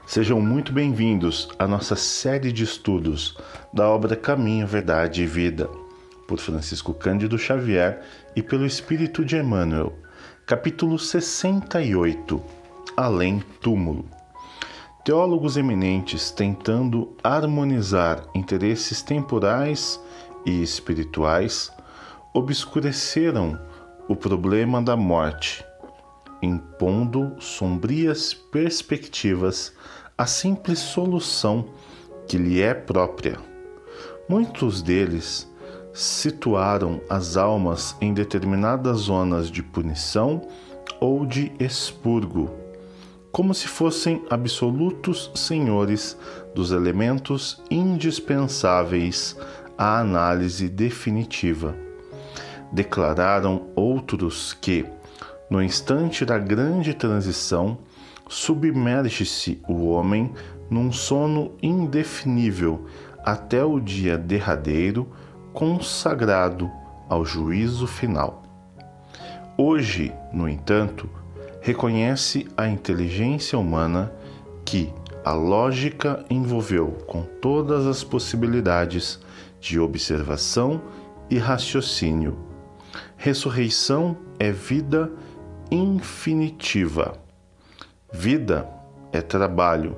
Sejam muito bem-vindos à nossa série de estudos da obra Caminho, Verdade e Vida, por Francisco Cândido Xavier e pelo Espírito de Emmanuel, capítulo 68, Além Túmulo. Teólogos eminentes tentando harmonizar interesses temporais e espirituais obscureceram o problema da morte, impondo sombrias perspectivas à simples solução que lhe é própria. Muitos deles situaram as almas em determinadas zonas de punição ou de expurgo, como se fossem absolutos senhores dos elementos indispensáveis à análise definitiva. Declararam outros que, no instante da grande transição, submerge-se o homem num sono indefinível até o dia derradeiro, consagrado ao juízo final. Hoje, no entanto, reconhece a inteligência humana que a lógica envolveu com todas as possibilidades de observação e raciocínio. Ressurreição é vida infinitiva. Vida é trabalho,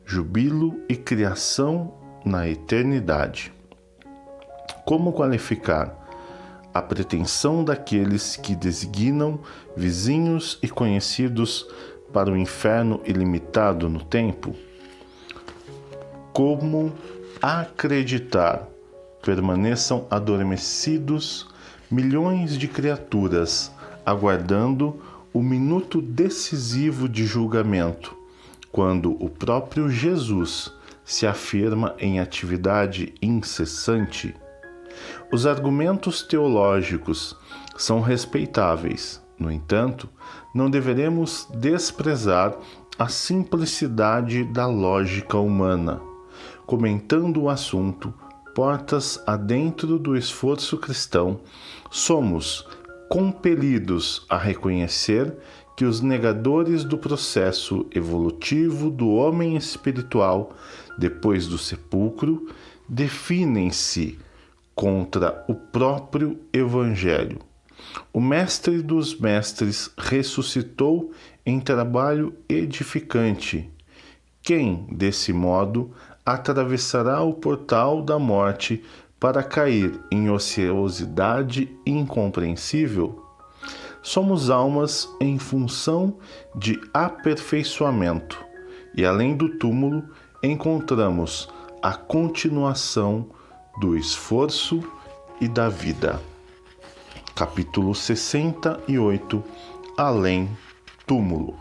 jubilo e criação na eternidade. Como qualificar a pretensão daqueles que designam vizinhos e conhecidos para o inferno ilimitado no tempo? Como acreditar permaneçam adormecidos milhões de criaturas aguardando o minuto decisivo de julgamento, quando o próprio Jesus se afirma em atividade incessante? Os argumentos teológicos são respeitáveis, no entanto, não deveremos desprezar a simplicidade da lógica humana. Comentando o assunto, portas adentro do esforço cristão, somos compelidos a reconhecer que os negadores do processo evolutivo do homem espiritual depois do sepulcro definem-se contra o próprio Evangelho. O Mestre dos Mestres ressuscitou em trabalho edificante. Quem, desse modo, atravessará o portal da morte para cair em ociosidade incompreensível? Somos almas em função de aperfeiçoamento, e além do túmulo encontramos a continuação do esforço e da vida. Capítulo 68, Além Túmulo.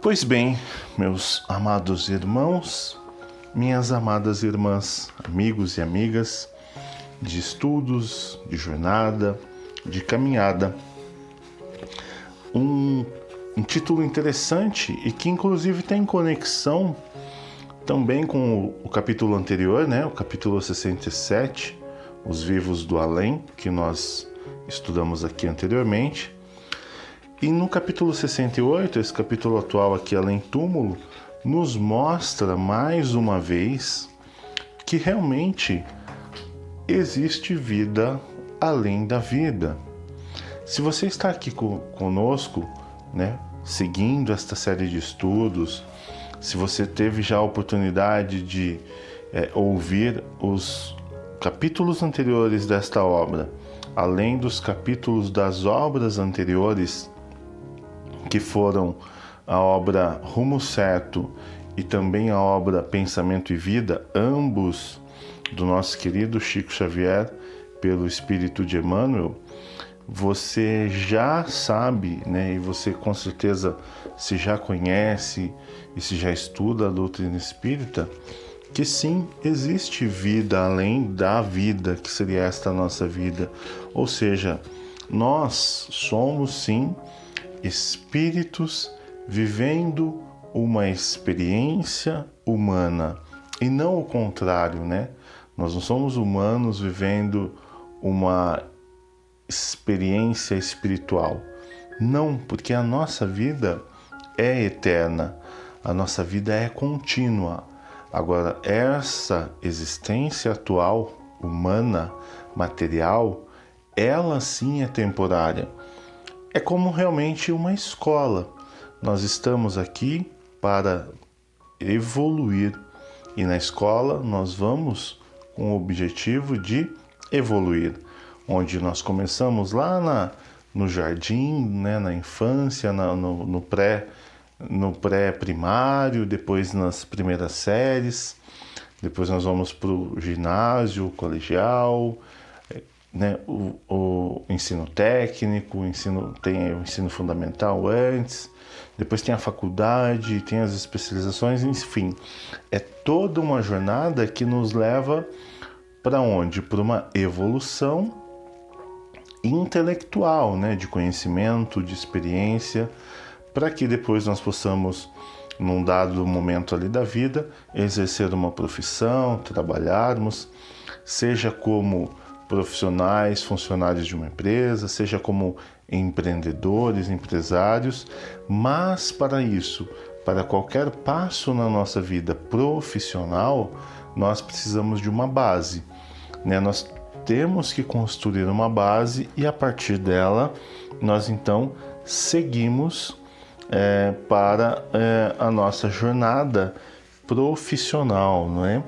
Pois bem, meus amados irmãos, minhas amadas irmãs, amigos e amigas de estudos, de jornada, de caminhada, um título interessante e que inclusive tem conexão também com o capítulo anterior, né? O capítulo 67, Os Vivos do Além, que nós estudamos aqui anteriormente. E no capítulo 68, esse capítulo atual aqui, Além Túmulo, nos mostra mais uma vez que realmente existe vida além da vida. Se você está aqui conosco, né, seguindo esta série de estudos, se você teve já a oportunidade de ouvir os capítulos anteriores desta obra, além dos capítulos das obras anteriores, que foram a obra Rumo Certo e também a obra Pensamento e Vida, ambos do nosso querido Chico Xavier, pelo Espírito de Emmanuel, você já sabe, né, e você com certeza se já conhece e se já estuda a doutrina espírita, que sim, existe vida além da vida, que seria esta nossa vida. Ou seja, nós somos sim espíritos vivendo uma experiência humana e não o contrário, né? Nós não somos humanos vivendo uma experiência espiritual. Não, porque a nossa vida é eterna. a nossa vida é contínua. Agora, essa existência atual, humana, material, ela sim é temporária. É como realmente uma escola. Nós estamos aqui para evoluir. E na escola nós vamos com o objetivo de evoluir. Onde nós começamos lá no jardim, né, na infância, no pré-primário, depois nas primeiras séries, depois nós vamos para o ginásio, colegial, né, o ensino técnico, tem o ensino fundamental antes, depois tem a faculdade, tem as especializações, enfim. É toda uma jornada que nos leva para onde? Para uma evolução intelectual, né, de conhecimento, de experiência, para que depois nós possamos, num dado momento ali da vida, exercer uma profissão, trabalharmos, seja como profissionais, funcionários de uma empresa, seja como empreendedores, empresários, mas para isso, para qualquer passo na nossa vida profissional, nós precisamos de uma base, né? Nós temos que construir uma base e a partir dela nós então seguimos para a nossa jornada profissional, não é?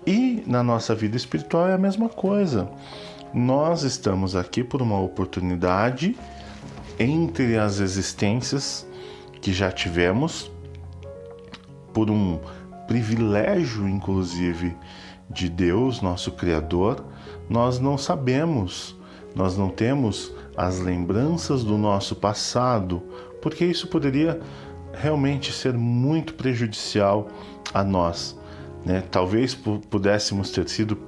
E na nossa vida espiritual é a mesma coisa. Nós estamos aqui por uma oportunidade entre as existências que já tivemos, por um privilégio, inclusive, de Deus, nosso Criador. Nós não sabemos, nós não temos as lembranças do nosso passado, porque isso poderia realmente ser muito prejudicial a nós, né? Talvez pudéssemos ter sido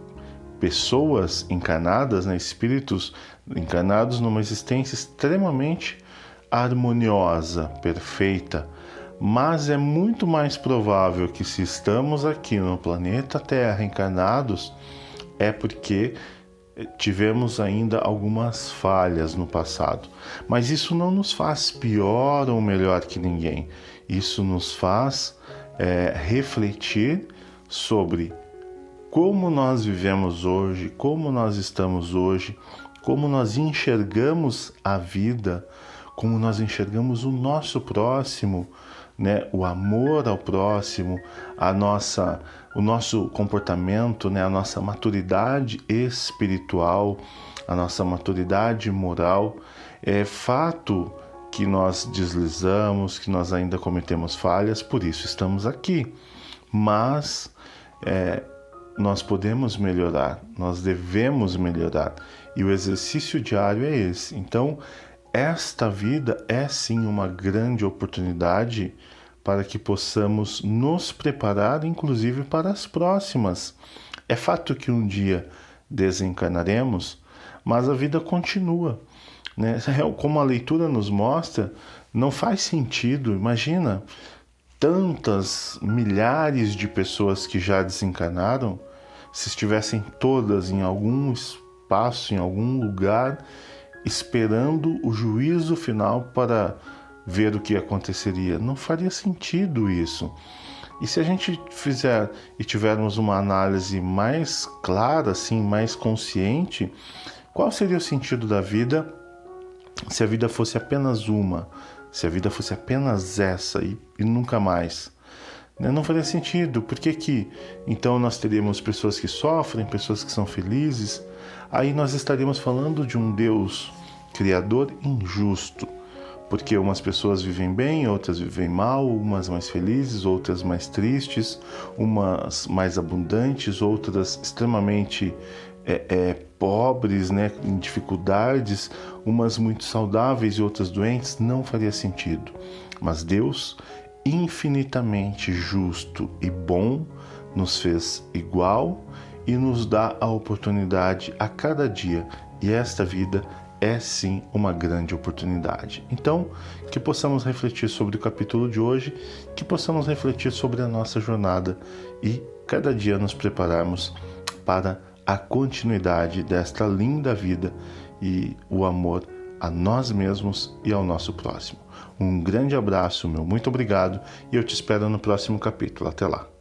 pessoas encarnadas, né? Espíritos encarnados numa existência extremamente harmoniosa, perfeita, mas é muito mais provável que se estamos aqui no planeta Terra encarnados, é porque tivemos ainda algumas falhas no passado. Mas isso não nos faz pior ou melhor que ninguém. Isso nos faz refletir sobre como nós vivemos hoje, como nós estamos hoje, como nós enxergamos a vida, como nós enxergamos o nosso próximo, né? O amor ao próximo, o nosso comportamento, né? A nossa maturidade espiritual, a nossa maturidade moral. É fato que nós deslizamos, que nós ainda cometemos falhas, por isso estamos aqui. Mas nós podemos melhorar, nós devemos melhorar. E o exercício diário é esse. Então, esta vida é sim uma grande oportunidade para que possamos nos preparar, inclusive para as próximas. É fato que um dia desencarnaremos, mas a vida continua, né? Como a leitura nos mostra, não faz sentido, imagina, tantas milhares de pessoas que já desencarnaram, se estivessem todas em algum espaço, em algum lugar, esperando o juízo final para ver o que aconteceria. Não faria sentido isso. E se a gente fizer e tivermos uma análise mais clara, assim, mais consciente, qual seria o sentido da vida se a vida fosse apenas uma? Se a vida fosse apenas essa e nunca mais? Não faria sentido. Por que então nós teríamos pessoas que sofrem, pessoas que são felizes? Aí nós estaríamos falando de um Deus criador injusto, porque umas pessoas vivem bem, outras vivem mal, umas mais felizes, outras mais tristes, umas mais abundantes, outras extremamente pobres, né, em dificuldades, umas muito saudáveis e outras doentes. Não faria sentido. Mas Deus, infinitamente justo e bom, nos fez igual e nos dá a oportunidade a cada dia. E esta vida é sim uma grande oportunidade. Então, que possamos refletir sobre o capítulo de hoje, que possamos refletir sobre a nossa jornada e cada dia nos prepararmos para a continuidade desta linda vida e o amor a nós mesmos e ao nosso próximo. Um grande abraço, meu muito obrigado, e eu te espero no próximo capítulo. Até lá.